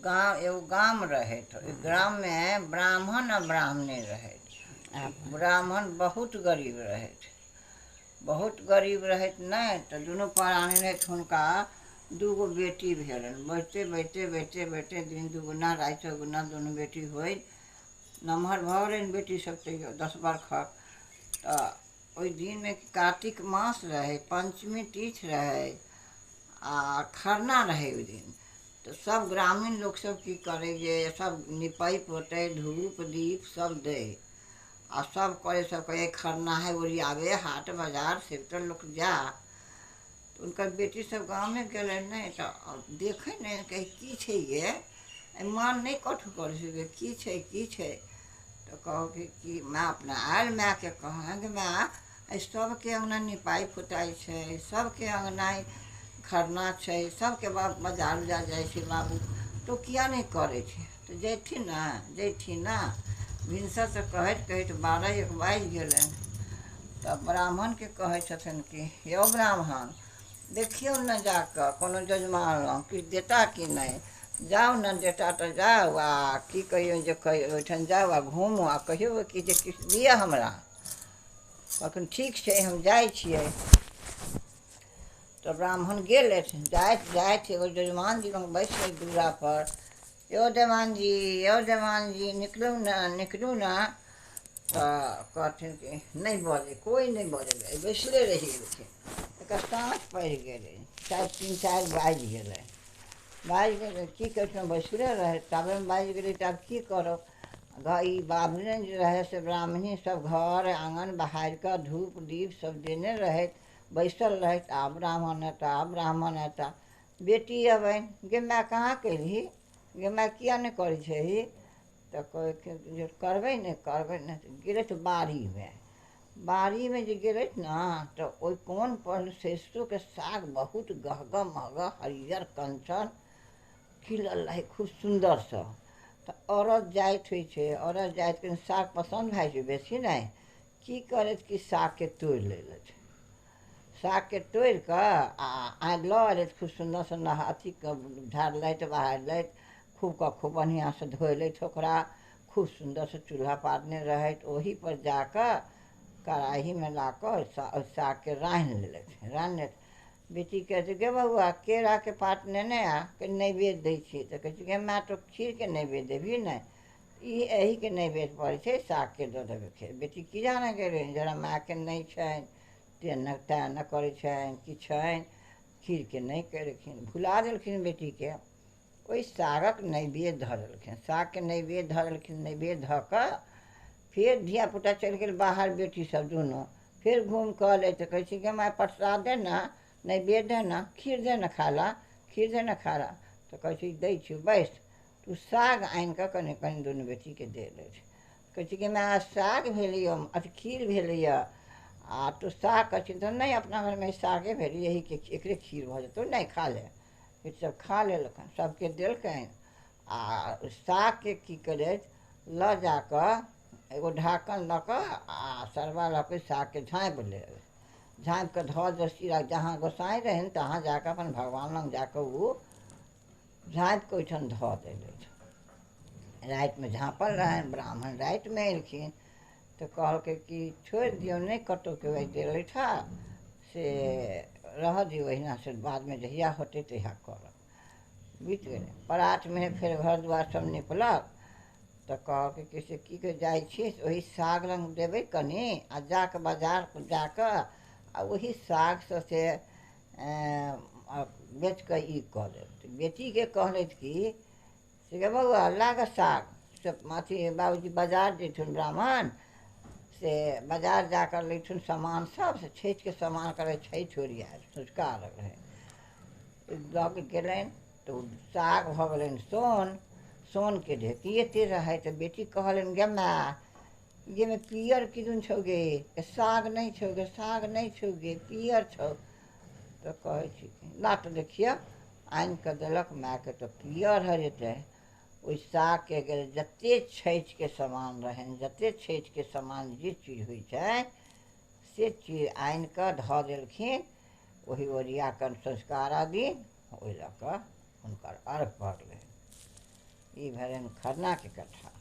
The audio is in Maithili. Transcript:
गांव एगो गाम रहे तो ग्राम में ब्राह्मण आ ब्राह्मणे रहे। ब्राह्मण बहुत गरीब रहे, बहुत गरीब रहैत नहि तऽ दुनू प्राणी रहैत हुनका दूगो बेटी भेलनि। बैठते बैठते बैठते बैठते दिन दुगुना राति चौगुना दुनू बेटी होइ। नमहर भऽ गेलनि बेटी सब तैयो 10 बरखक। तऽ ओहि दिनमे कातिक मास रहै, पंचमी तिथि रहै आ खरना रहै ओहि दिन। तऽ सब ग्रामीण लोक सब की करे जे सब निपै पोतै धूप दीप सब दै आ सब करे, सब कहे खरना है ओरियाबे हाट बाजार से तो लोक जा। तऽ हुनकर बेटी सब गाँवमे गेलै नहि तऽ देखै नहि, कहे की छै ये, मन नहि कठो करै छै की छै की छै। तऽ कहो कि माँ अपना आयल मायके कहो गे माँ एहि सबके अङ्गना निपाइ पोताइ छै, सबके अङ्गना खरना छै, सबके बाजार उजार जाइ छै बाबू, तो किया नहीं करे छै। तऽ जयथिन ना। भिनसर से कहैत कहैत 12-1 बाजि गेलनि। तब ब्राह्मणके कहै छथिन कि यौ ब्राह्मण देखियौ ने जाकऽ कोनो जजमान लग किछु देता कि नहि। जाउ ने देता तऽ जाउ आ की कहियौ जे ओहिठाम जाउ आ घूमू आ कहियौ कि जे किछु दिअ हमरा। कहलखिन ठीक छै हम जाइ छियै। तऽ ब्राह्मण गेलथि, जाइत जाइत एगो जजमान जी लग बैसलै दूरापर। यौ जजमान जी निकलू ने। तऽ कहथिन कि नहि बजै, कोइ नहि बजलै, बैसले रहि गेलखिन। एकर साँझ पड़ि गेलै, 3-4 बाजि गेलै। की करितहुँ बैसले रहै, ताबेमे बाजि गेलै तऽ आब की करब। ई ब्राह्मणे जे रहै से ब्राह्मणी सब घर आँगन बहारि कऽ धूप दीप सब देने रहैत, बैसल रहैत। आब ब्राह्मण एता बेटी अबनि, गे माय कहाँ केलही, गे माय किया नहि करै छही। तऽ कहै जे करबै नहि तऽ गेलथि बाड़ीमे जे गेलथि ने तऽ ओहि कोन पर सरिसोके साग बहुत गहगा महगा हरियर कंचन खिलल रहै खूब सुन्दरसँ। तऽ औरत जाइत होइ छै, औरत जातिके साग पसन्द भए छै बेसी नहि। की करथि कि सागके तोड़ि लेलथि। सागके तोड़ि कऽ आ लऽ अयलथि खूब सुन्दरसँ अथी झाड़लथि बहारलथि, खूब बढ़िआँसँ धोलथि ओकरा। खूब सुन्दरसँ चूल्हा पारने रहथि, ओहीपर जा कऽ कढ़ाहीमे ला कऽ सागके रान्हि लेलथि। बेटी कहै छै गे बउआ केराके पात नेने आ, नैवेद्य दै छियै। तऽ कहै छै गे माय तो खीरके नैवेद्य देबही ने, एहीके नैवेद्य पड़ै छै, सागके दऽ देबै। बेटी की जाने गेलै जरा मायके नहि छनि तेँ नहि करै छनि कि छनि, खीरके नहि केलखिन, भुला देलखिन बेटीके। ओहि सागक नैवेद्य धऽ देलखिन, सागके नैवेद्य धऽ देलखिन। नैवेद्य धऽ कऽ फेर धियापुता चलि गेल बाहर, बेटीसब दुनू फेर घूमि कऽ अयलै। तऽ कहै छै गे माय प्रसाद दे ने, नैवेद्य दे ने, खीर दे ने खाय लए, खीर दे ने खाय लए। तऽ कहै छै दै छियौ बैस। तऽ साग आनि कऽ कनि कनि दुनू बेटीके देलथि। कहै छै कि माय साग भेलैए, अथी खीर भेलैए आ तू साग कहै छी तऽ नहि, अपना घरमे सागे भेलै, एकरे खीर भऽ जेतौ, नहि खा ले। बेटीसब खा लेलकनि, सबके देलकनि। आ सागके की केलथि लऽ जा कऽ एगो ढाकन लऽ कऽ आ सरबा लऽ कऽ सागके झाँपि लेलथि। झाँपि कऽ धऽ दे, जहाँ गोसाईं रहनि तहाँ जा कऽ अपन भगवान लग जा कऽ ओ झाँपि कऽ ओहिठाम धऽ देलथि। रातिमे झाँपल रहनि, ब्राह्मण रातिमे एलखिन तऽ कहलकै कि छोड़ि दिऔ, नहि कतहुके देलथि हँ से रहऽ दिऔ ओहिना से, बादमे जहिया होतै तहिया करब। बीति गेलै। परातमे फेर घर दुआरि सब निपलक। तऽ कहलकै कि से की कहै जाइ छी ओही साग लग देबै कनि आ जा कऽ बाजार जा कऽ आ ओही सागसँ से बेच कऽ ई कऽ देब। तऽ बेटीके कहलथि कि से गे बउआ ला गऽ साग, से अथी बाबूजी बाजार जेथुन ब्राह्मण, से बाजार जा कऽ लैथुन सामान सब, से छठिके सामान करबै, छठि ओरिआएल सँझुका अर्घ रहै। लऽ कऽ गेलनि तऽ ओ साग भऽ गेलनि सोनके ढेकी एतेक रहै। तऽ बेटी कहलनि गे माय गे माय पियर किदुन छौ गे, साग नहि छौ गे, साग नहि छौ गे, पियर छौ। तऽ कहै छी ला तऽ देखिअ, आनि कऽ देलक मायके तऽ पियर हेतै। ओहि सागके जतेक छठिके सामान रहनि, जतेक छठिके सामान जे चीज होइ छै से चीज आनि कऽ धऽ देलखिन। ओही ओरिया कऽ सँझुका अर्घ दिन ओहि लऽ कऽ हुनकर अर्घ पड़लनि। ई भरे खरना के कथा।